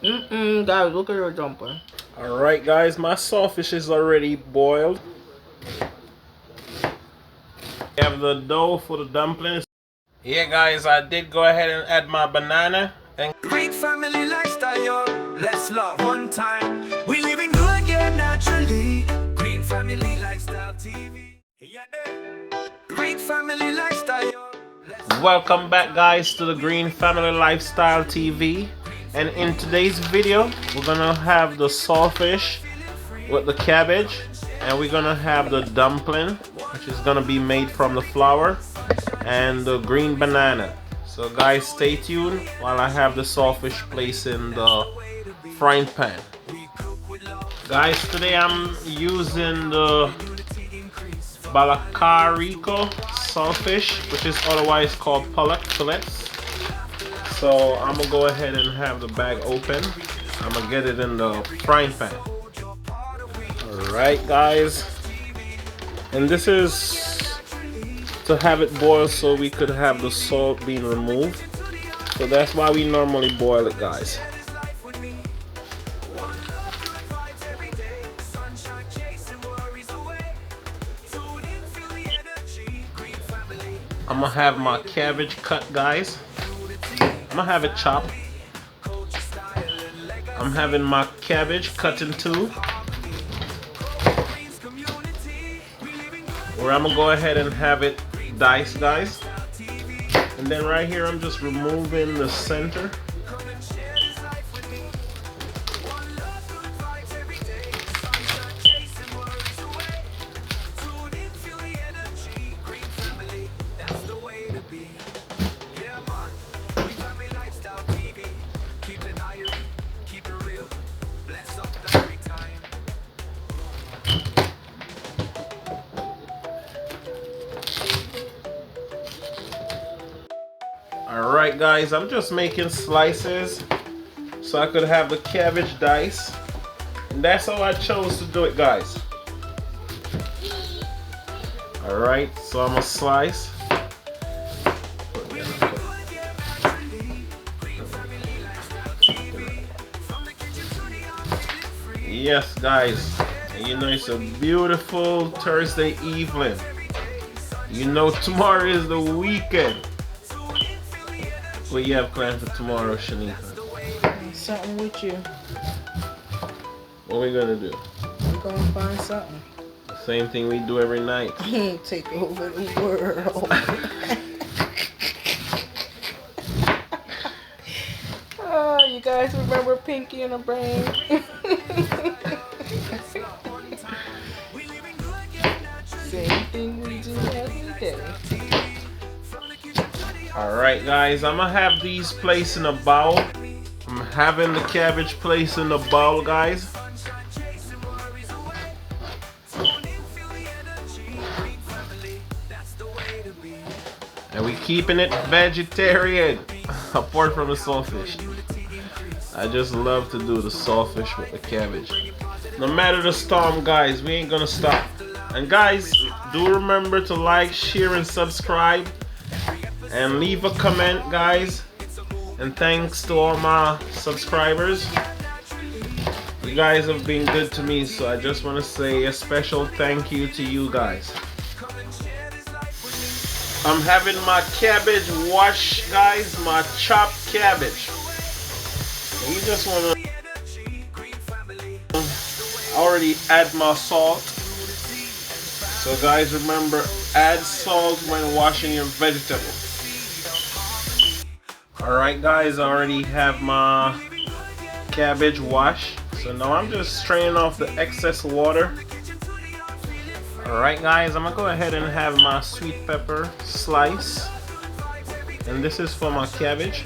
Guys, look at your dumpling. Alright guys, my saltfish is already boiled. We have the dough for the dumplings. Yeah guys, I did go ahead and add my banana and Great family lifestyle, yo. Let's love one time. We living good, yeah, naturally. Green family lifestyle TV. Yeah, great family lifestyle, yo. welcome back guys to the Green Family Lifestyle TV. And in today's video, we're gonna have the saltfish with the cabbage, and we're gonna have the dumpling, which is gonna be made from the flour, and the green banana. So guys, stay tuned while I have the saltfish placed in the frying pan. Guys, today I'm using the Balacarico saltfish, which is otherwise called pollock fillets. So I'm gonna go ahead and have the bag open. I'm gonna get it in the frying pan. Alright guys, and this is to have it boil so we could have the salt being removed. So that's why we normally boil it, guys. I'm gonna have my cabbage cut, guys. I'm gonna have it chopped. I'm having my cabbage cut in two. Or I'm gonna go ahead and have it diced, guys. And then right here, I'm just removing the center. Alright guys, I'm just making slices so I could have the cabbage diced. And that's how I chose to do it, guys. Alright, so I'm gonna slice. Yes guys, and you know it's a beautiful Thursday evening. You know tomorrow is the weekend. What you have planned for tomorrow, Shanika? Something with you. What are we gonna do? We're gonna find something. The same thing we do every night. Take over the world. Oh, you guys remember Pinky and the Brain? Same thing we do every day. Alright guys, I'm gonna have these placed in a bowl. I'm having the cabbage placed in the bowl, guys. And we keeping it vegetarian, apart from the saltfish. I just love to do the saltfish with the cabbage. No matter the storm, guys, we ain't gonna stop. And guys, do remember to like, share, and subscribe. And leave a comment, guys. And thanks to all my subscribers. You guys have been good to me, so I just want to say a special thank you to you guys. I'm having my cabbage wash, guys, my chopped cabbage. And you just want to already add my salt. So guys, remember, add salt when washing your vegetables. Alright guys, I already have my cabbage washed. So now I'm just straining off the excess water. Alright guys, I'm gonna go ahead and have my sweet pepper slice. And this is for my cabbage.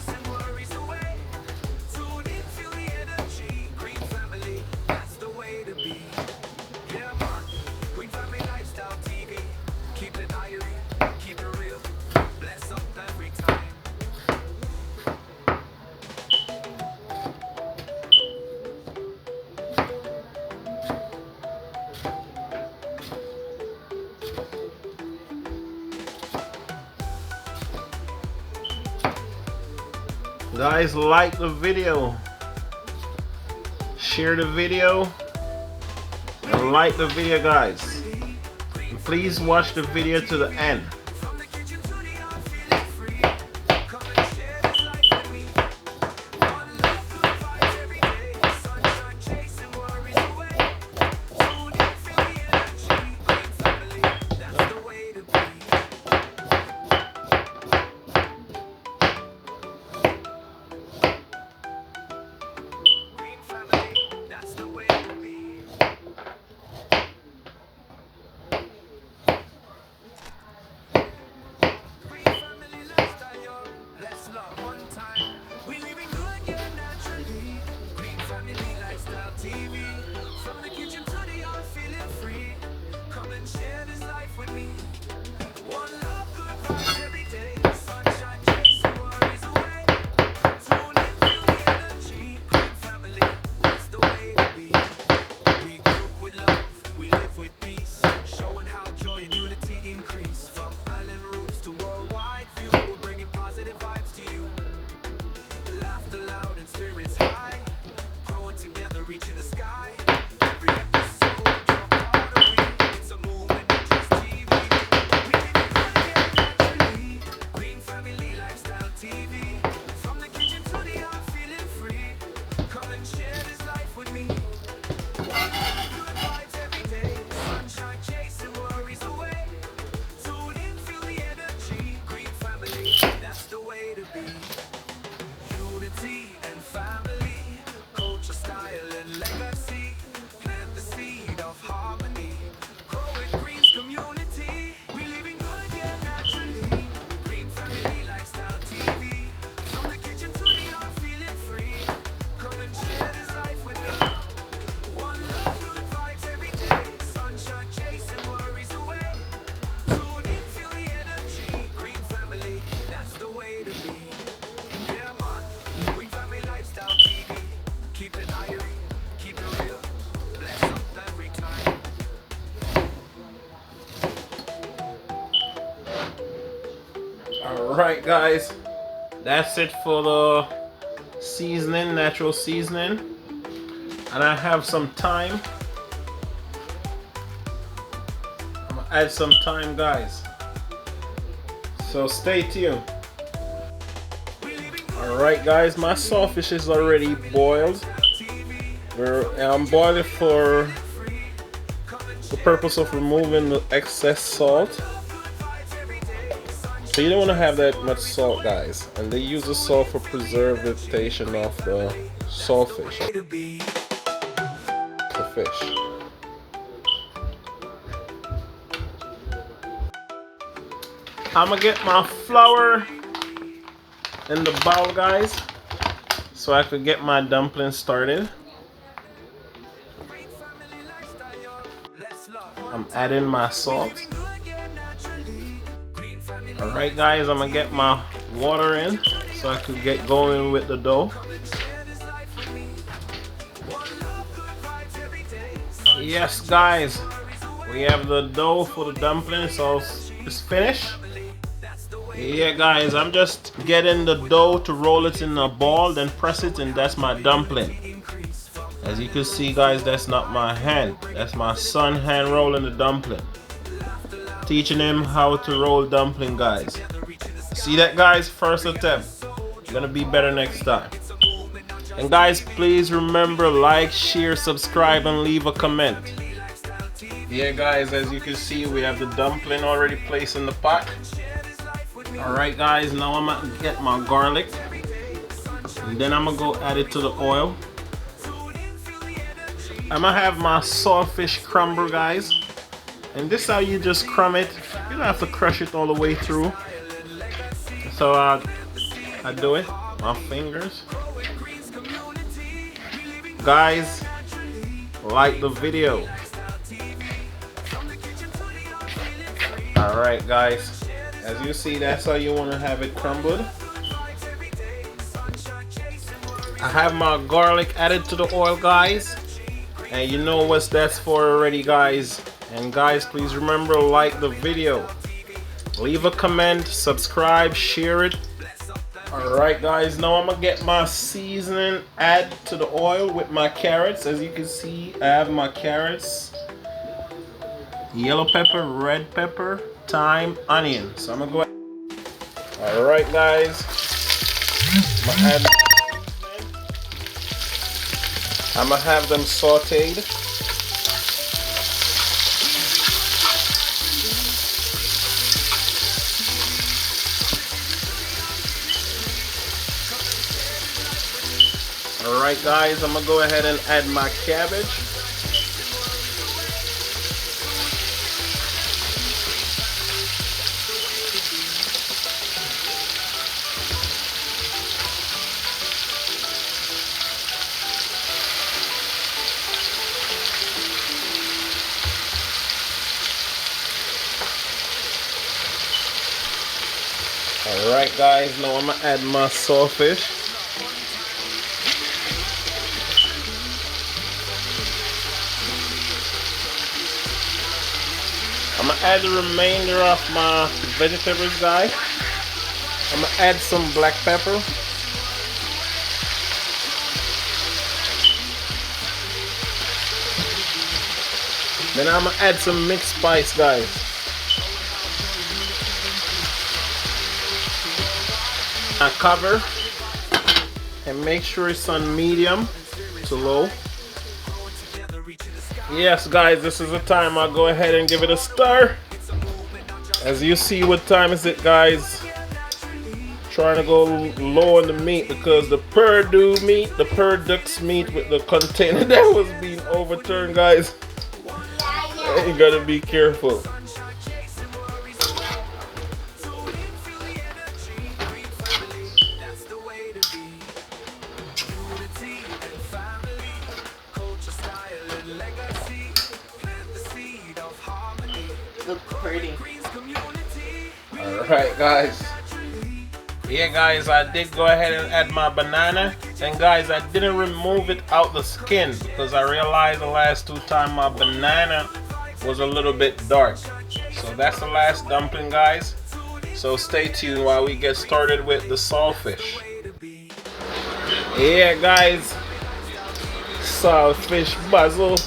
Guys, like the video share the video, and like the video, guys. And please watch the video to the end. Alright guys, that's it for the seasoning, natural seasoning. And I have some thyme. I'm gonna add some thyme, guys. So stay tuned. Alright guys, my saltfish is already boiled. I'm boiling for the purpose of removing the excess salt. So you don't want to have that much salt, guys. And they use the salt for preservation of the saltfish. The fish. I'm gonna get my flour in the bowl, guys, so I could get my dumplings started. I'm adding my salt. Alright guys, I'm gonna get my water in so I could get going with the dough. Yes guys, we have the dough for the dumplings, so it's finished. Yeah guys, I'm just getting the dough to roll it in a ball, then press it, and that's my dumpling. As you can see guys, that's not my hand, that's my son hand rolling the dumpling. Teaching him how to roll dumpling, guys. See that guys? First attempt. You're gonna be better next time. And guys, please remember, like, share, subscribe, and leave a comment. Yeah guys, as you can see, we have the dumpling already placed in the pot. Alright guys, now I'm gonna get my garlic, and then I'm gonna go add it to the oil. I'm gonna have my saltfish crumble, guys. And this is how you just crumb it. You don't have to crush it all the way through. So I do it, my fingers. Guys, like the video. Alright guys, as you see, that's how you want to have it crumbled. I have my garlic added to the oil, guys. And you know what that's for already, guys. And guys, please remember, like the video, leave a comment, subscribe, share it, Alright guys, now I'm gonna get my seasoning, add to the oil with my carrots. As you can see, I have my carrots, yellow pepper, red pepper, thyme, onion. So I'm gonna go ahead. Alright guys, I'm gonna have them sauteed. Alright guys, I'm gonna go ahead and add my cabbage. Alright guys, now I'm gonna add my saltfish. I'm gonna add the remainder of my vegetables, guys. I'm gonna add some black pepper. Then I'm gonna add some mixed spice, guys. I cover and make sure it's on medium to low. Yes guys, this is the time I'll go ahead and give it a stir. As you see, what time is it, guys? Trying to go low on the meat because the Purdue meat, the Perdux meat with the container that was being overturned, guys. You gotta be careful. Look pretty. Alright guys. Yeah guys, I did go ahead and add my banana. And guys, I didn't remove it out the skin because I realized the last two times my banana was a little bit dark. So that's the last dumpling, guys. So stay tuned while we get started with the saltfish. Yeah guys, saltfish basil.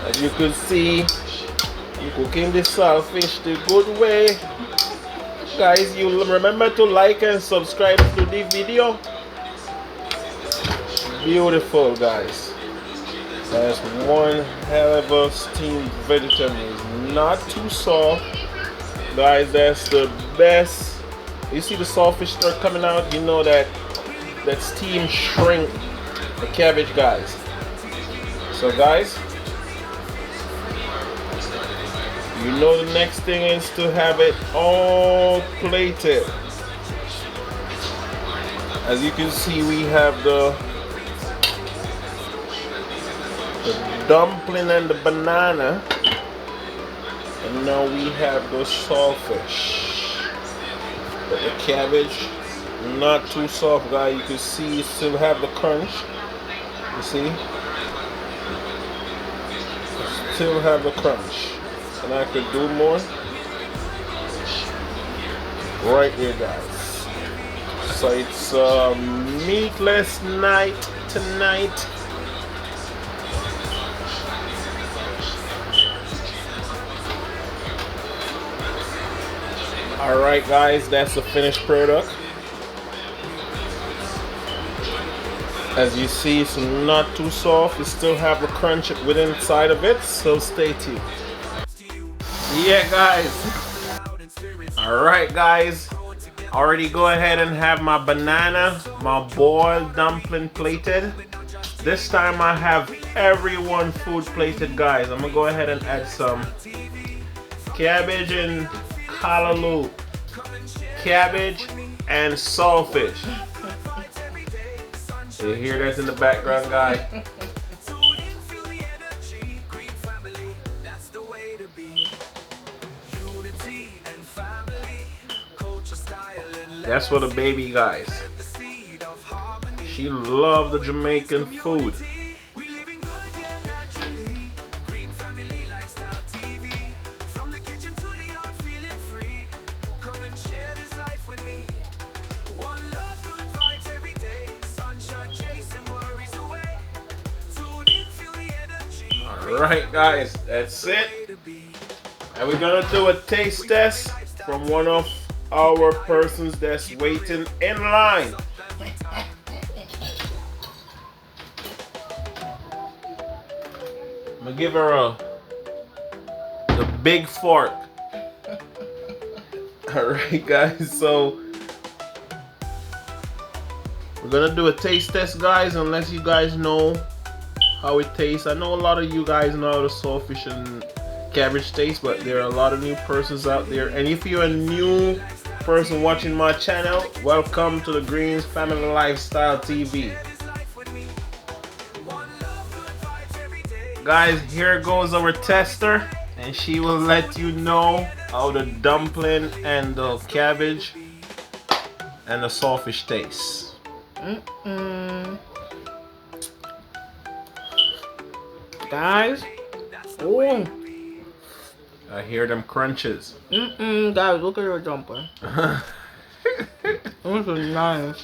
As you can see, I'm cooking the saltfish the good way. Guys, you remember to like and subscribe to the video. Beautiful, guys. That's one hell of a steamed vegetables. Not too soft. Guys, that's the best. You see the saltfish start coming out, you know that steam shrink the cabbage, guys. So guys, you know the next thing is to have it all plated. As you can see, we have the dumpling and the banana. And now we have the saltfish. But the cabbage, not too soft, guys. You can see you still have the crunch. You see? You still have the crunch. And I could do more right here, guys. So it's a meatless night tonight. Alright guys, that's the finished product. As you see, it's not too soft. You still have the crunch within inside of it, so stay tuned. Yeah guys, alright guys, already go ahead and have my banana, my boiled dumpling plated. This time I have everyone food plated, guys. I'm gonna go ahead and add some cabbage and callaloo, cabbage and saltfish. You hear that in the background, guys? That's for the baby, guys. She loved the Jamaican food. Alright guys, that's it. And we're gonna do a taste test from one of our persons that's waiting in line. I'm gonna give her the big fork. Alright guys, so we're gonna do a taste test guys, and let you guys know how it tastes. I know a lot of you guys know how the saltfish and cabbage taste, but there are a lot of new persons out there, and if you're a new person watching my channel, welcome to the Greens Family Lifestyle TV. Guys, here goes our tester, and she will let you know how the dumpling and the cabbage and the saltfish taste. Guys, oh, I hear them crunches. guys, look at your dumpling. This is nice.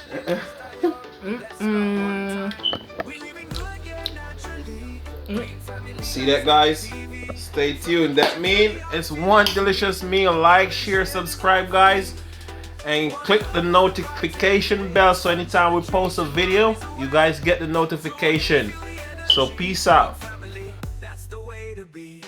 See that guys? Stay tuned. That means it's one delicious meal. Like, share, subscribe guys, and click the notification bell so anytime we post a video you guys get the notification. So peace out. That's the way to be.